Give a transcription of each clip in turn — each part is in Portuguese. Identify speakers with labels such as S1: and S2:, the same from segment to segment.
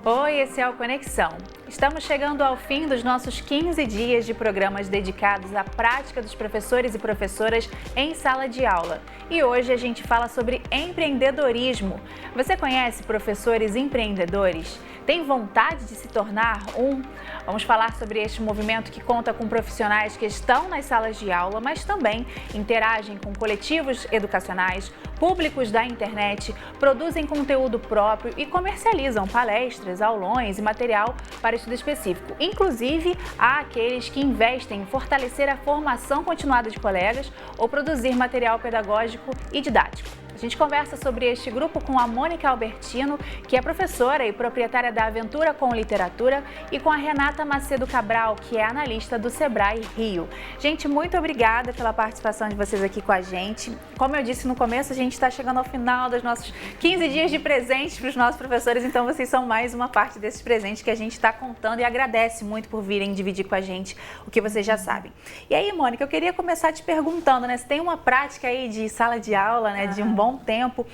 S1: Oi, esse é o Conexão. Estamos chegando ao fim dos nossos 15 dias de programas dedicados à prática dos professores e professoras em sala de aula. E hoje a gente fala sobre empreendedorismo. Você conhece professores empreendedores? Tem vontade de se tornar um? Vamos falar sobre este movimento que conta com profissionais que estão nas salas de aula, mas também interagem com coletivos educacionais, públicos da internet, produzem conteúdo próprio e comercializam palestras, aulões e material para estudo específico. Inclusive, há aqueles que investem em fortalecer a formação continuada de colegas ou produzir material pedagógico e didático. A gente conversa sobre este grupo com a Mônica Albertino, que é professora e proprietária da Aventura com Literatura, e com a Renata Macedo Cabral, que é analista do Sebrae Rio. Gente, muito obrigada pela participação de vocês aqui com a gente. Como eu disse no começo, a gente está chegando ao final dos nossos 15 dias de presentes para os nossos professores, então vocês são mais uma parte desses presentes que a gente está contando e agradece muito por virem dividir com a gente o que vocês já sabem. E aí, Mônica, eu queria começar te perguntando, né? Você tem uma prática aí de sala de aula, né? De um bom tempo.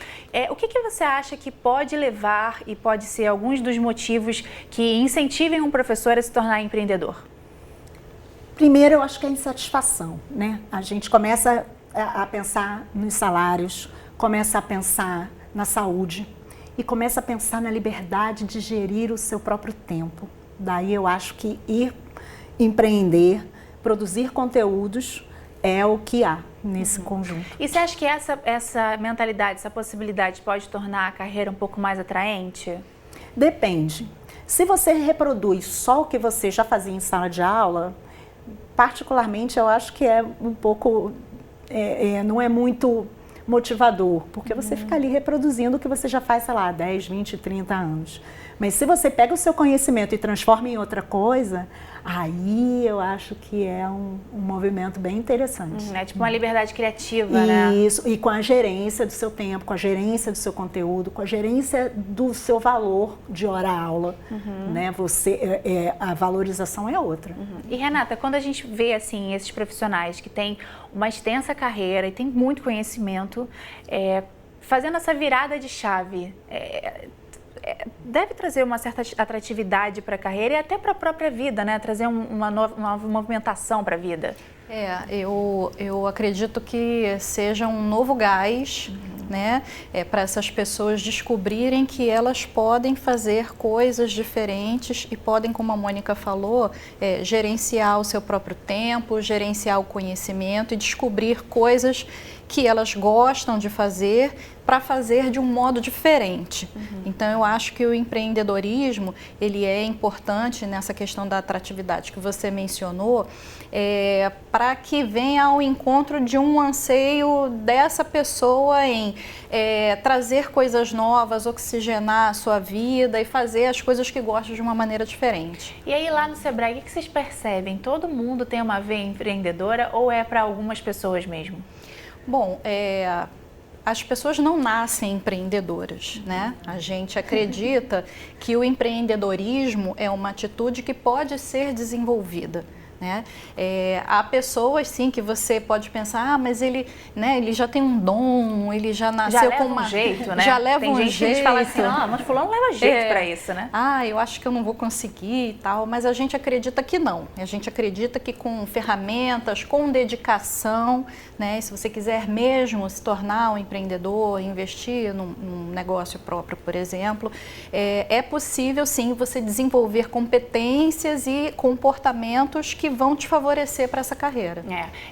S1: O que você acha que pode levar e pode ser alguns dos motivos que incentivem um professor a se tornar empreendedor?
S2: Primeiro, eu acho que é a insatisfação, né? A gente começa a pensar nos salários, começa a pensar na saúde e começa a pensar na liberdade de gerir o seu próprio tempo. Daí eu acho que ir empreender, produzir conteúdos é o que há nesse conjunto.
S1: E você acha que essa mentalidade, essa possibilidade pode tornar a carreira um pouco mais atraente?
S2: Depende. Se você reproduz só o que você já fazia em sala de aula, particularmente eu acho que é um pouco, não é muito motivador, porque você fica ali reproduzindo o que você já faz, sei lá, 10, 20, 30 anos. Mas se você pega o seu conhecimento e transforma em outra coisa, aí eu acho que é um movimento bem interessante.
S1: É tipo uma liberdade criativa, né?
S2: Isso, e com a gerência do seu tempo, com a gerência do seu conteúdo, com a gerência do seu valor de hora-aula, né? A valorização é outra.
S1: E Renata, quando a gente vê assim esses profissionais que têm uma extensa carreira e têm muito conhecimento, fazendo essa virada de chave, deve trazer uma certa atratividade para a carreira e até para a própria vida, né? Trazer uma movimentação para a vida.
S3: Eu acredito que seja um novo gás, né? Para essas pessoas descobrirem que elas podem fazer coisas diferentes e podem, como a Mônica falou, gerenciar o seu próprio tempo, gerenciar o conhecimento e descobrir coisas que elas gostam de fazer para fazer de um modo diferente. Então eu acho que o empreendedorismo ele é importante nessa questão da atratividade que você mencionou, para que venha ao encontro de um anseio dessa pessoa em trazer coisas novas, oxigenar a sua vida e fazer as coisas que gosta de uma maneira diferente.
S1: E aí lá no Sebrae, o que vocês percebem? Todo mundo tem uma veia empreendedora ou é para algumas pessoas mesmo?
S3: Bom, as pessoas não nascem empreendedoras, né? A gente acredita que o empreendedorismo é uma atitude que pode ser desenvolvida, né? Há pessoas, sim, que você pode pensar, mas ele já tem um dom, ele já nasceu com
S1: um jeito, né?
S3: Já leva
S1: tem
S3: um
S1: gente
S3: jeito.
S1: que fala assim, mas fulano leva jeito para isso, né?
S3: Eu acho que eu não vou conseguir e tal, mas a gente acredita que não. A gente acredita que com ferramentas, com dedicação, né? Se você quiser mesmo se tornar um empreendedor, investir num negócio próprio, por exemplo, é possível, sim, você desenvolver competências e comportamentos que vão te favorecer para essa carreira.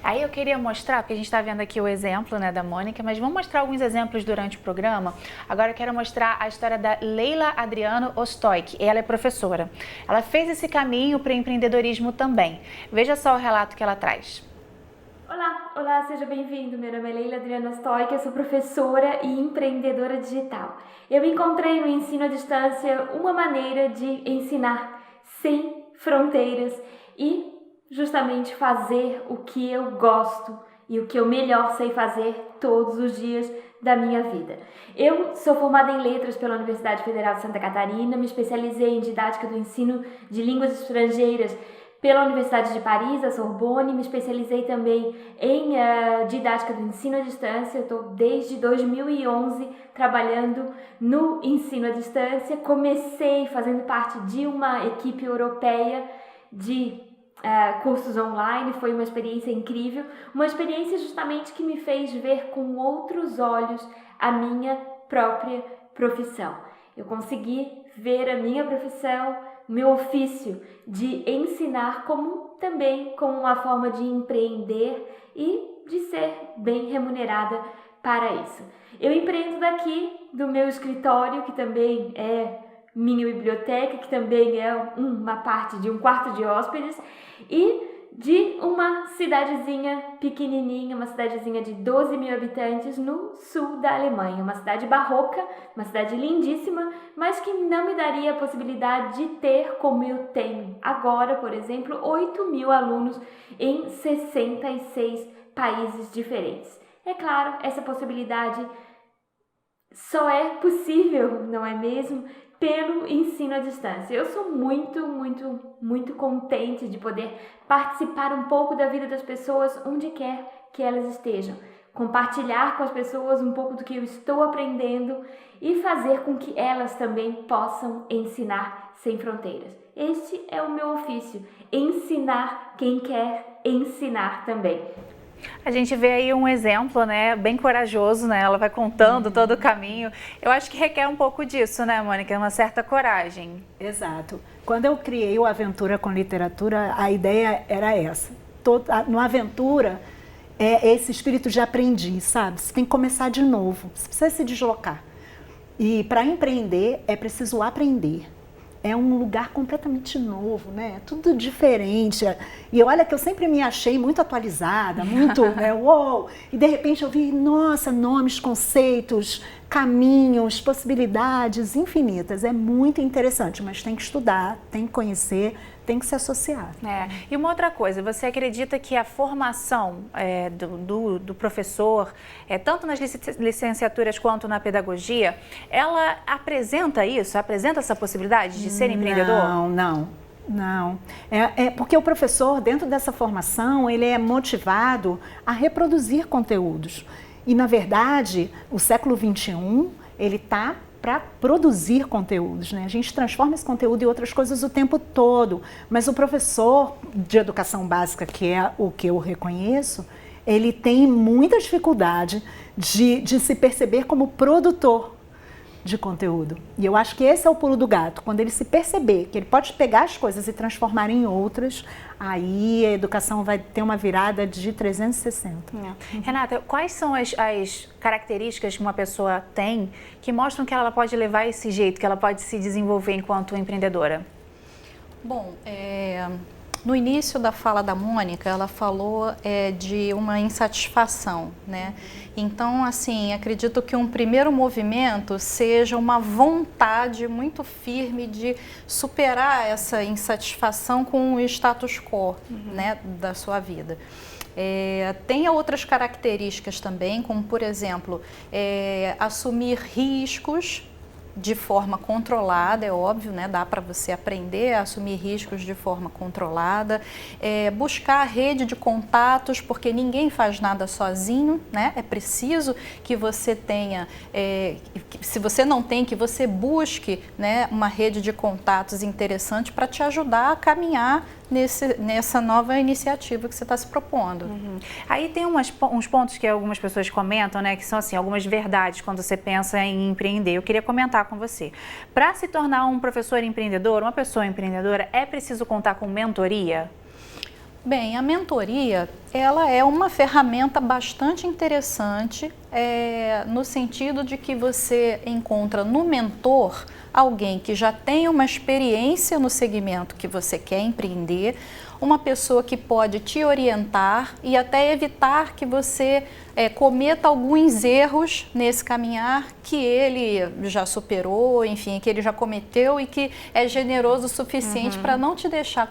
S1: Aí eu queria mostrar, porque a gente está vendo aqui o exemplo, né, da Mônica, mas vamos mostrar alguns exemplos durante o programa. Agora eu quero mostrar a história da Leila Adriano Ostoik. Ela é professora. Ela fez esse caminho para o empreendedorismo também. Veja só o relato que ela traz.
S4: Olá, seja bem-vindo. Meu nome é Leila Adriano Ostoik, eu sou professora e empreendedora digital. Eu encontrei no ensino à distância uma maneira de ensinar sem fronteiras e justamente fazer o que eu gosto e o que eu melhor sei fazer todos os dias da minha vida. Eu sou formada em Letras pela Universidade Federal de Santa Catarina, me especializei em didática do ensino de línguas estrangeiras pela Universidade de Paris, a Sorbonne, me especializei também em didática do ensino à distância. Eu estou desde 2011 trabalhando no ensino à distância. Comecei fazendo parte de uma equipe europeia de cursos online, foi uma experiência incrível, uma experiência justamente que me fez ver com outros olhos a minha própria profissão. Eu consegui ver a minha profissão, meu ofício de ensinar também como uma forma de empreender e de ser bem remunerada para isso. Eu empreendo daqui do meu escritório, que também é minha biblioteca, que também é uma parte de um quarto de hóspedes, e de uma cidadezinha pequenininha, uma cidadezinha de 12 mil habitantes no sul da Alemanha. Uma cidade barroca, uma cidade lindíssima, mas que não me daria a possibilidade de ter como eu tenho agora, por exemplo, 8 mil alunos em 66 países diferentes. É claro, essa possibilidade só é possível, não é mesmo? Pelo ensino à distância. Eu sou muito contente de poder participar um pouco da vida das pessoas onde quer que elas estejam. Compartilhar com as pessoas um pouco do que eu estou aprendendo e fazer com que elas também possam ensinar sem fronteiras. Este é o meu ofício, ensinar quem quer ensinar também.
S1: A gente vê aí um exemplo, né, bem corajoso, né? Ela vai contando todo o caminho. Eu acho que requer um pouco disso, né, Mônica? Uma certa coragem.
S2: Exato. Quando eu criei o Aventura com Literatura, a ideia era essa. No Aventura é esse espírito de aprendiz, sabe? Você tem que começar de novo, você precisa se deslocar. E para empreender é preciso aprender. É um lugar completamente novo, né? Tudo diferente. E olha que eu sempre me achei muito atualizada, muito, né? Uou! E de repente eu vi, nossa, nomes, conceitos, caminhos, possibilidades infinitas. É muito interessante, mas tem que estudar, tem que conhecer, tem que se associar.
S1: E uma outra coisa, você acredita que a formação do professor, tanto nas licenciaturas quanto na pedagogia, ela apresenta isso, apresenta essa possibilidade de ser empreendedor?
S2: Não. Porque o professor, dentro dessa formação, ele é motivado a reproduzir conteúdos. E, na verdade, o século XXI, ele está para produzir conteúdos, né? A gente transforma esse conteúdo em outras coisas o tempo todo, mas o professor de educação básica, que é o que eu reconheço, ele tem muita dificuldade de se perceber como produtor de conteúdo. E eu acho que esse é o pulo do gato, quando ele se perceber que ele pode pegar as coisas e transformar em outras, aí a educação vai ter uma virada de 360.
S1: Renata, quais são as características que uma pessoa tem que mostram que ela pode levar esse jeito, que ela pode se desenvolver enquanto empreendedora?
S3: Bom, no início da fala da Mônica, ela falou de uma insatisfação, né? Então, assim, acredito que um primeiro movimento seja uma vontade muito firme de superar essa insatisfação com o status quo, né, da sua vida. Tem outras características também, como, por exemplo, assumir riscos de forma controlada, é óbvio, né? Dá para você aprender a assumir riscos de forma controlada, buscar a rede de contatos, porque ninguém faz nada sozinho, né? É preciso que você tenha, se você não tem, que você busque, né, uma rede de contatos interessante para te ajudar a caminhar nessa nova iniciativa que você está se propondo.
S1: Aí tem uns pontos que algumas pessoas comentam, né, que são assim, algumas verdades quando você pensa em empreender. Eu queria comentar com você. Para se tornar um professor empreendedor, uma pessoa empreendedora, é preciso contar com mentoria?
S3: Bem, a mentoria, ela é uma ferramenta bastante interessante, no sentido de que você encontra no mentor alguém que já tem uma experiência no segmento que você quer empreender, uma pessoa que pode te orientar e até evitar que você cometa alguns erros nesse caminhar que ele já superou, enfim, que ele já cometeu e que é generoso o suficiente para não te deixar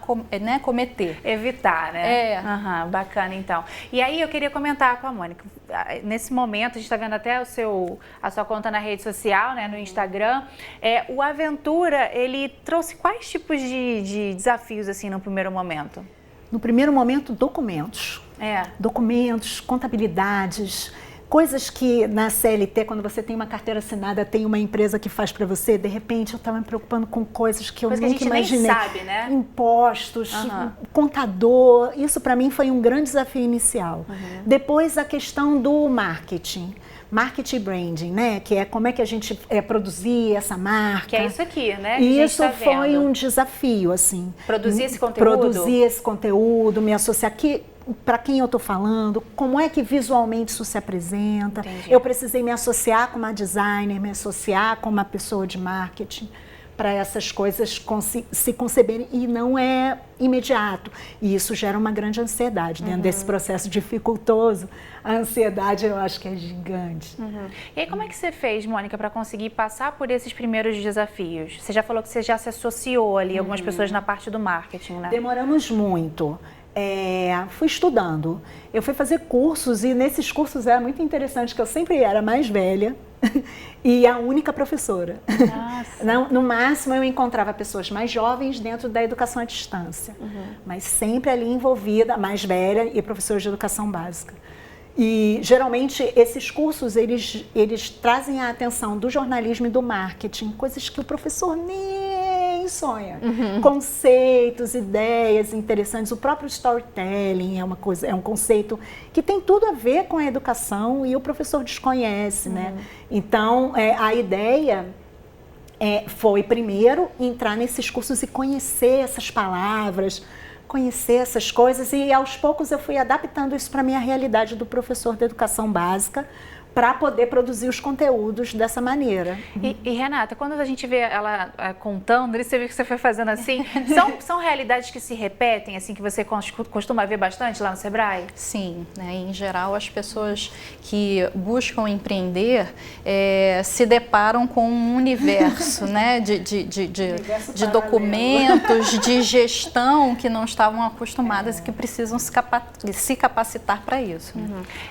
S3: cometer.
S1: Evitar, né? Bacana, então. E aí eu queria comentar com a Mônica. nesse momento, a gente está vendo até a sua conta na rede social, né, no Instagram, o Aventura, ele trouxe quais tipos de desafios, assim, no primeiro momento?
S2: No primeiro momento, documentos. Documentos, contabilidades, coisas que na CLT, quando você tem uma carteira assinada, tem uma empresa que faz para você, de repente eu estava me preocupando com coisas que eu nunca imaginei.
S1: Nem sabe, né?
S2: Impostos, contador, isso para mim foi um grande desafio inicial. Depois a questão do marketing branding, né? Que é como é que a gente produzir essa marca.
S1: Que é isso aqui, né?
S2: E isso foi um desafio, assim.
S1: Produzir esse conteúdo?
S2: Produzir esse conteúdo, me associar aqui. Para quem eu estou falando, como é que visualmente isso se apresenta.
S1: Entendi.
S2: Eu precisei me associar com uma designer, me associar com uma pessoa de marketing, para essas coisas se conceberem, e não é imediato. E isso gera uma grande ansiedade. Dentro desse processo dificultoso, a ansiedade eu acho que é gigante.
S1: E aí, como é que você fez, Mônica, para conseguir passar por esses primeiros desafios? Você já falou que você já se associou ali, algumas pessoas na parte do marketing, né?
S2: Demoramos muito. Fui estudando, eu fui fazer cursos, e nesses cursos era muito interessante que eu sempre era mais velha e a única professora. No máximo eu encontrava pessoas mais jovens dentro da educação à distância, mas sempre ali envolvida, mais velha e professora de educação básica. E geralmente esses cursos eles trazem a atenção do jornalismo e do marketing, coisas que o professor nem sonha. Conceitos, ideias interessantes. O próprio storytelling é um conceito que tem tudo a ver com a educação e o professor desconhece, né? Então, a ideia foi primeiro entrar nesses cursos e conhecer essas palavras, conhecer essas coisas, e aos poucos eu fui adaptando isso para a minha realidade do professor de educação básica, para poder produzir os conteúdos dessa maneira.
S1: E Renata, quando a gente vê ela contando, você viu que você foi fazendo assim, são realidades que se repetem, assim, que você costuma ver bastante lá no Sebrae?
S3: Sim, né? Em geral as pessoas que buscam empreender se deparam com um universo, né? de documentos, de gestão que não estavam acostumadas e que precisam se capacitar para isso.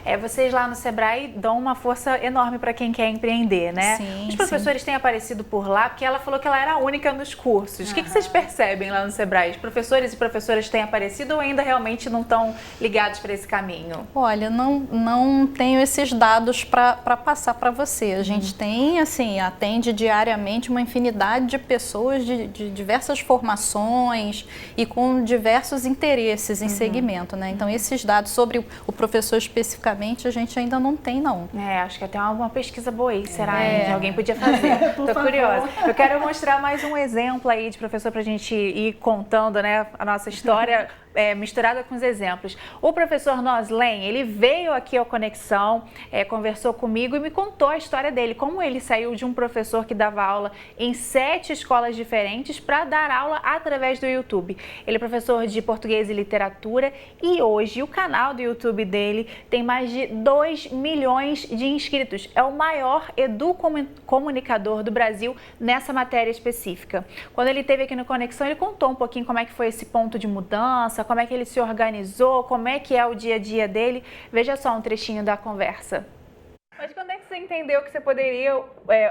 S3: Né?
S1: Vocês lá no Sebrae dão uma força enorme para quem quer empreender, né?
S3: Sim,
S1: os professores têm aparecido por lá, porque ela falou que ela era a única nos cursos. O que vocês percebem lá no Sebrae? Os professores e professoras têm aparecido ou ainda realmente não estão ligados para esse caminho?
S3: Olha, não tenho esses dados para passar para você. A gente tem, assim, atende diariamente uma infinidade de pessoas de diversas formações e com diversos interesses em segmento, né? Então, esses dados sobre o professor especificamente, a gente ainda não tem, não.
S1: Acho que até uma pesquisa boa aí, será? Alguém podia fazer. Tô curiosa. Eu quero mostrar mais um exemplo aí de professor pra gente ir contando, né, a nossa história misturada com os exemplos. O professor Noslen, ele veio aqui ao Conexão, conversou comigo e me contou a história dele, como ele saiu de um professor que dava aula em 7 escolas diferentes para dar aula através do YouTube. Ele é professor de português e literatura e hoje o canal do YouTube dele tem mais de 2 milhões de inscritos. É o maior educomunicador do Brasil nessa matéria específica. Quando ele esteve aqui no Conexão, ele contou um pouquinho como é que foi esse ponto de mudança, como é que ele se organizou, como é que é o dia a dia dele. Veja só um trechinho da conversa. Mas quando é que você entendeu que você poderia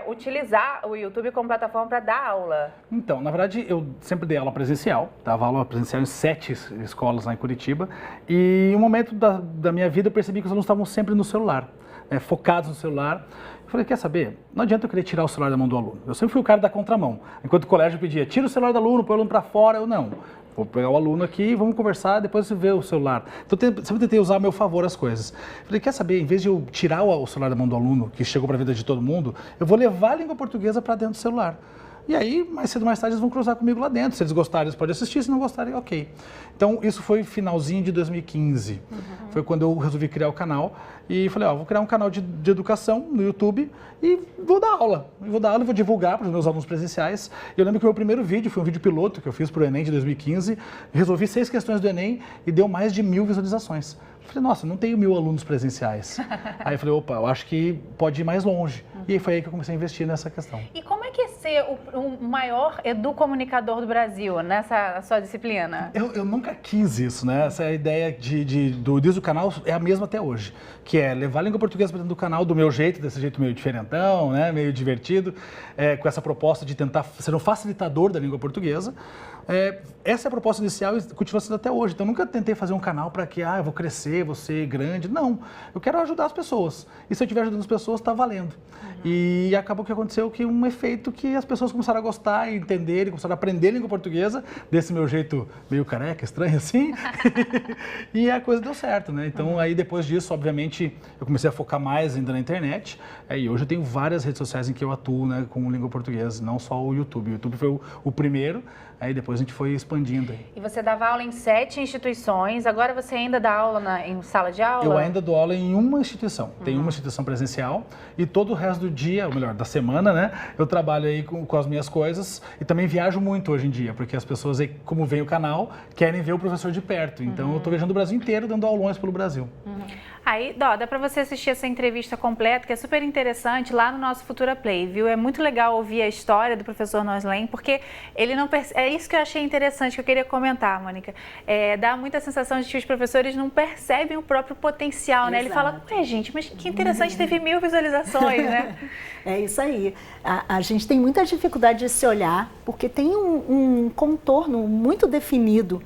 S1: utilizar o YouTube como plataforma para dar aula?
S5: Então, na verdade, eu sempre dei aula presencial, dava aula presencial em 7 escolas lá em Curitiba, e em um momento da minha vida eu percebi que os alunos estavam sempre no celular, focados no celular. Eu falei, quer saber? Não adianta eu querer tirar o celular da mão do aluno. Eu sempre fui o cara da contramão. Enquanto o colégio pedia, tira o celular do aluno, põe o aluno para fora, eu não. Vou pegar o aluno aqui, vamos conversar, depois você vê o celular. Então, sempre tentei usar a meu favor as coisas. Falei, quer saber, em vez de eu tirar o celular da mão do aluno, que chegou para a vida de todo mundo, eu vou levar a língua portuguesa para dentro do celular. E aí, mais cedo ou mais tarde, eles vão cruzar comigo lá dentro. Se eles gostarem, eles podem assistir, se não gostarem, ok. Então, isso foi finalzinho de 2015. Foi quando eu resolvi criar o canal. E falei, vou criar um canal de educação no YouTube e vou dar aula. E vou divulgar para os meus alunos presenciais. E eu lembro que o meu primeiro vídeo foi um vídeo piloto que eu fiz para o Enem de 2015. Resolvi 6 questões do Enem e deu mais de 1000 visualizações. Eu falei, nossa, não tenho 1000 alunos presenciais. Aí eu falei, opa, eu acho que pode ir mais longe. E aí foi aí que eu comecei a investir nessa questão.
S1: E como é que ser o maior educomunicador do Brasil nessa sua disciplina?
S5: Eu nunca quis isso, né? Essa ideia do início do canal é a mesma até hoje, que é levar a língua portuguesa para dentro do canal do meu jeito, desse jeito meio diferentão, né? Meio divertido, com essa proposta de tentar ser um facilitador da língua portuguesa. Essa é a proposta inicial e continua sendo até hoje. Então, eu nunca tentei fazer um canal para que, eu vou crescer, vou ser grande. Não, eu quero ajudar as pessoas. E se eu estiver ajudando as pessoas, está valendo. E acabou que aconteceu que um efeito que as pessoas começaram a gostar e entender, e começaram a aprender língua portuguesa, desse meu jeito meio careca, estranho assim. E a coisa deu certo, né? Então, aí depois disso, obviamente, eu comecei a focar mais ainda na internet. E hoje eu tenho várias redes sociais em que eu atuo, né, com língua portuguesa, não só o YouTube. O YouTube foi o primeiro. Aí depois a gente foi expandindo.
S1: E você dava aula em 7 instituições, agora você ainda dá aula em sala de aula?
S5: Eu ainda dou aula em uma instituição. Tem uma instituição presencial e todo o resto do dia, ou melhor, da semana, né? Eu trabalho aí com as minhas coisas e também viajo muito hoje em dia, porque as pessoas aí, como vem o canal, querem ver o professor de perto. Então eu estou viajando o Brasil inteiro, dando aulões pelo Brasil.
S1: Aí, dá para você assistir essa entrevista completa, que é super interessante, lá no nosso Futura Play, viu? É muito legal ouvir a história do professor Noslen, porque ele não é isso que eu achei interessante, que eu queria comentar, Mônica. Dá muita sensação de que os professores não percebem o próprio potencial, né? Ele fala, gente, mas que interessante, teve 1000 visualizações, né?
S2: É isso aí. A gente tem muita dificuldade de se olhar, porque tem um contorno muito definido,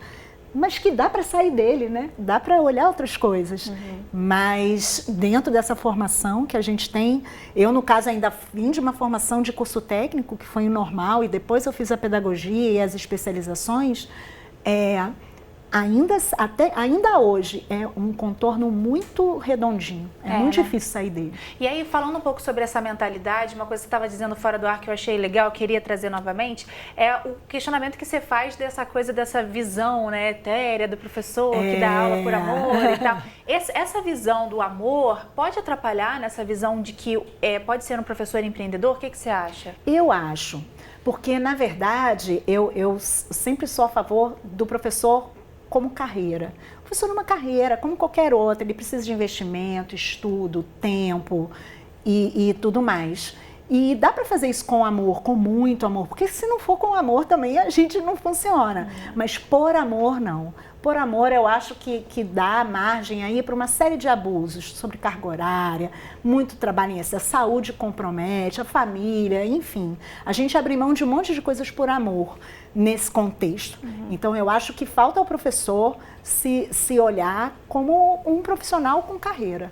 S2: mas que dá para sair dele, né? Dá para olhar outras coisas. Mas dentro dessa formação que a gente tem, eu no caso ainda vim de uma formação de curso técnico, que foi o normal, e depois eu fiz a pedagogia e as especializações, ainda hoje é um contorno muito redondinho, muito difícil sair dele.
S1: E aí, falando um pouco sobre essa mentalidade, uma coisa que você estava dizendo fora do ar que eu achei legal, eu queria trazer novamente, é o questionamento que você faz dessa coisa, dessa visão, né, etérea do professor que dá aula por amor e tal. Essa visão do amor pode atrapalhar nessa visão de que pode ser um professor empreendedor? O que você acha?
S2: Eu acho, porque na verdade eu sempre sou a favor do professor como carreira. O professor é uma carreira, como qualquer outra, ele precisa de investimento, estudo, tempo e tudo mais. E dá para fazer isso com amor, com muito amor, porque se não for com amor também a gente não funciona. Mas por amor, não. Por amor, eu acho que dá margem aí para uma série de abusos, sobrecarga horária, muito trabalho em excesso, a saúde compromete, a família, enfim. A gente abre mão de um monte de coisas por amor nesse contexto. Então, eu acho que falta ao professor se olhar como um profissional com carreira.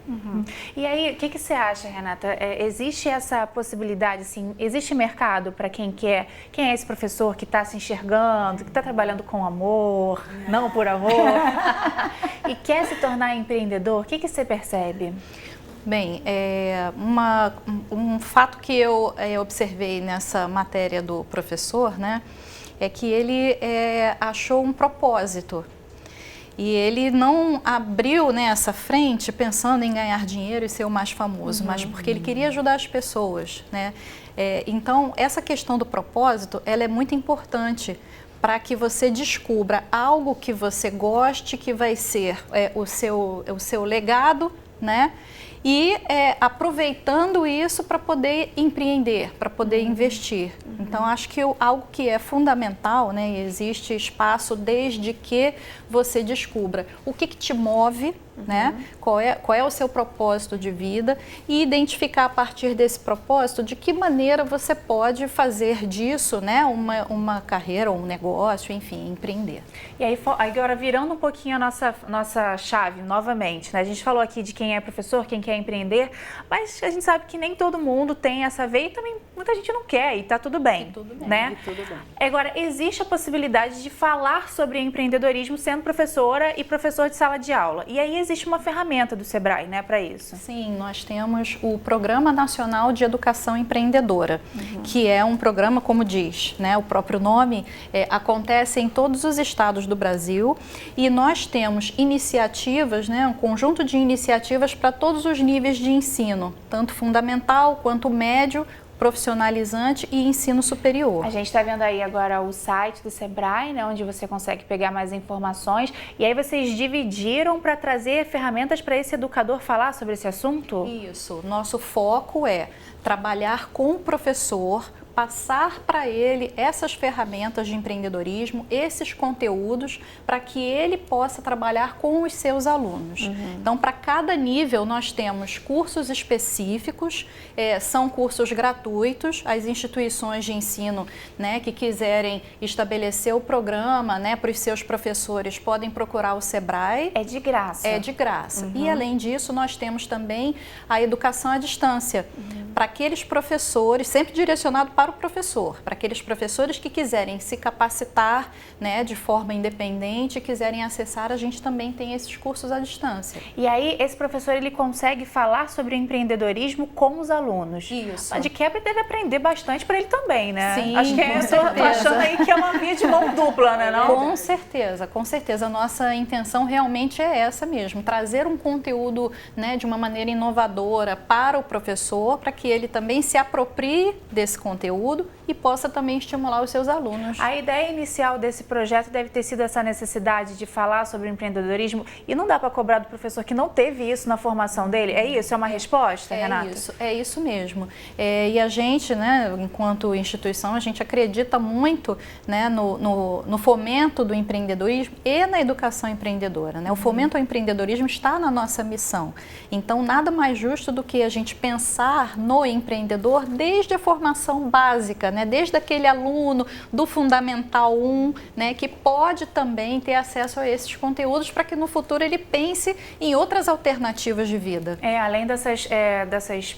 S1: E aí, o que você acha, Renata? Existe essa possibilidade, assim, existe mercado para quem é esse professor que está se enxergando, que está trabalhando com amor, não por amor, e quer se tornar empreendedor? O que você percebe?
S3: Bem, um fato que eu observei nessa matéria do professor, né, é que ele achou um propósito. E ele não abriu, né, essa frente pensando em ganhar dinheiro e ser o mais famoso, mas porque ele queria ajudar as pessoas, né? Então, essa questão do propósito, ela é muito importante para que você descubra algo que você goste, que vai ser o seu legado, né? E aproveitando isso para poder empreender, para poder investir. Então, acho que algo que é fundamental, né, existe espaço desde que você descubra o que te move, né, qual é o seu propósito de vida e identificar a partir desse propósito de que maneira você pode fazer disso, né, uma carreira, um negócio, enfim, empreender.
S1: E aí, agora virando um pouquinho a nossa chave novamente, né? A gente falou aqui de quem é professor, quem quer empreender, mas a gente sabe que nem todo mundo tem essa veia e também muita gente não quer e tá tudo bem, né?
S2: E tudo bem.
S1: Agora, existe a possibilidade de falar sobre empreendedorismo sendo professora e professor de sala de aula. E aí existe uma ferramenta do Sebrae, né, para isso?
S3: Sim, nós temos o Programa Nacional de Educação Empreendedora, que é um programa, como diz, né, o próprio nome, acontece em todos os estados do Brasil e nós temos iniciativas, né, um conjunto de iniciativas para todos os níveis de ensino, tanto fundamental quanto médio, profissionalizante e ensino superior.
S1: A gente está vendo aí agora o site do Sebrae, né, onde você consegue pegar mais informações. E aí vocês dividiram para trazer ferramentas para esse educador falar sobre esse assunto?
S3: Isso. Nosso foco é trabalhar com o professor passar para ele essas ferramentas de empreendedorismo, esses conteúdos, para que ele possa trabalhar com os seus alunos. Então, para cada nível, nós temos cursos específicos, são cursos gratuitos. As instituições de ensino, né, que quiserem estabelecer o programa, né, para os seus professores, podem procurar o Sebrae.
S1: É de graça.
S3: É de graça. E, além disso, nós temos também a educação à distância, para aqueles professores, sempre direcionado para o professor, para aqueles professores que quiserem se capacitar, né, de forma independente, quiserem acessar, a gente também tem esses cursos à distância.
S1: E aí, esse professor, ele consegue falar sobre o empreendedorismo com os alunos.
S3: Isso.
S1: De quebra, ele deve aprender bastante para ele também, né?
S3: Sim,
S1: acho que eu tô achando aí que é uma via de mão dupla, né? Não?
S3: Com certeza, com certeza. A nossa intenção realmente é essa mesmo, trazer um conteúdo, né, de uma maneira inovadora para o professor, para que ele também se aproprie desse conteúdo e possa também estimular os seus alunos.
S1: A ideia inicial desse projeto deve ter sido essa necessidade de falar sobre o empreendedorismo, e não dá para cobrar do professor que não teve isso na formação dele? É isso? É uma resposta, Renata?
S3: É isso mesmo. E a gente, né, enquanto instituição, a gente acredita muito, né, no fomento do empreendedorismo e na educação empreendedora, né? O fomento ao empreendedorismo está na nossa missão. Então, nada mais justo do que a gente pensar no empreendedor desde a formação básica, né? Desde aquele aluno do Fundamental 1, né, que pode também ter acesso a esses conteúdos para que no futuro ele pense em outras alternativas de vida.
S1: Além dessas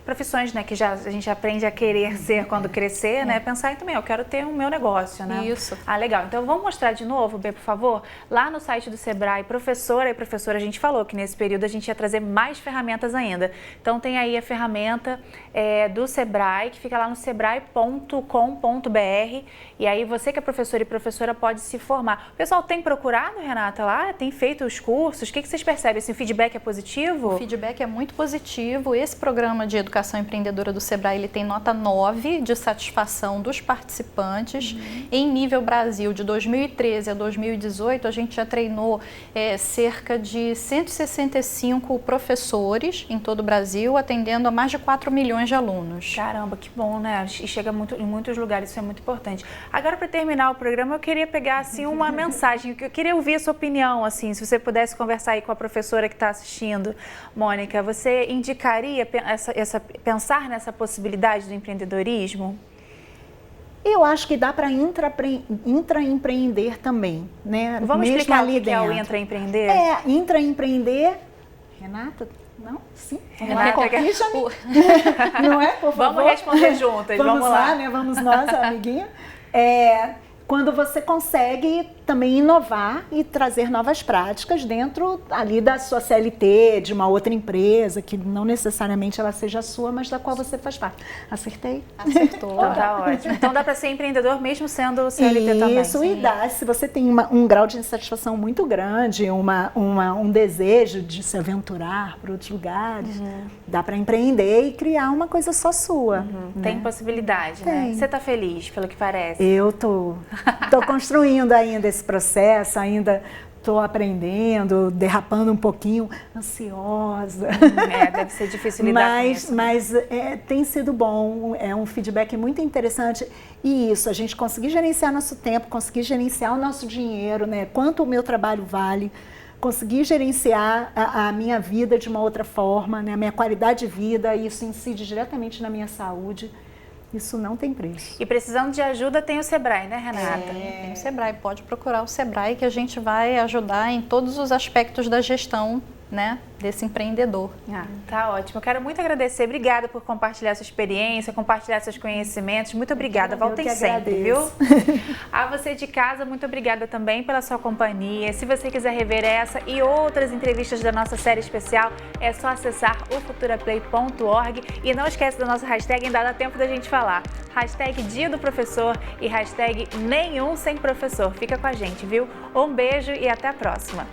S1: profissões, né, que a gente aprende a querer ser quando crescer, né, pensar em também, eu quero ter o meu negócio, né?
S3: Isso.
S1: Legal. Então, vamos mostrar de novo, Bê, por favor? Lá no site do Sebrae, professora, a gente falou que nesse período a gente ia trazer mais ferramentas ainda. Então, tem aí a ferramenta do Sebrae, que fica lá no sebrae.com.br, e aí você que é professor e professora pode se formar. O pessoal tem procurado, Renata, lá? Tem feito os cursos? O que vocês percebem? Esse feedback é positivo?
S3: O feedback é muito positivo. Esse programa de educação empreendedora do Sebrae, ele tem nota 9 de satisfação dos participantes. Em nível Brasil, de 2013 a 2018, a gente já treinou cerca de 165 professores em todo o Brasil, atendendo a mais de 4 milhões de alunos.
S1: Caramba, que bom, né? E chega em muitos lugares, isso é muito importante. Agora, para terminar o programa, eu queria pegar assim, uma mensagem, eu queria ouvir a sua opinião, assim, se você pudesse conversar aí com a professora que está assistindo. Mônica, você indicaria pensar nessa possibilidade do empreendedorismo?
S2: Eu acho que dá para intraempreender também, né?
S1: Vamos
S2: mesmo
S1: explicar
S2: ali
S1: o que é o
S2: dentro.
S1: intraempreender?
S2: Intraempreender... Renata? Não? Sim.
S1: Renata,
S2: corrija-me. Não é? Por favor.
S1: Vamos responder juntas, vamos lá.
S2: Né? Vamos nós, amiguinha. Quando você consegue também inovar e trazer novas práticas dentro ali da sua CLT, de uma outra empresa, que não necessariamente ela seja sua, mas da qual você faz parte. Acertei?
S3: Acertou.
S1: Então tá ótimo. Então dá para ser empreendedor mesmo sendo CLT também.
S2: Isso, e dá. Se você tem um grau de insatisfação muito grande, um desejo de se aventurar para outros lugares, dá para empreender e criar uma coisa só sua. Né?
S1: Tem possibilidade, né? Você tá feliz, pelo que parece?
S2: Eu tô construindo ainda esse processo, ainda estou aprendendo, derrapando um pouquinho, ansiosa.
S1: Deve ser difícil lidar com isso.
S2: Mas tem sido bom, é um feedback muito interessante. E isso, a gente conseguir gerenciar nosso tempo, conseguir gerenciar o nosso dinheiro, né? Quanto o meu trabalho vale, conseguir gerenciar a minha vida de uma outra forma, né? A minha qualidade de vida, isso incide diretamente na minha saúde. Isso não tem preço.
S1: E precisando de ajuda tem o Sebrae, né, Renata?
S3: Tem o Sebrae, pode procurar o Sebrae que a gente vai ajudar em todos os aspectos da gestão, né, desse empreendedor.
S1: Tá ótimo. Eu quero muito agradecer. Obrigada por compartilhar sua experiência, compartilhar seus conhecimentos. Muito obrigada. Voltem sempre, viu? A você de casa, muito obrigada também pela sua companhia. Se você quiser rever essa e outras entrevistas da nossa série especial, é só acessar ofuturaplay.org e não esquece da nossa hashtag, ainda dá tempo da gente falar. Hashtag Dia do Professor e hashtag Nenhum Sem Professor. Fica com a gente, viu? Um beijo e até a próxima.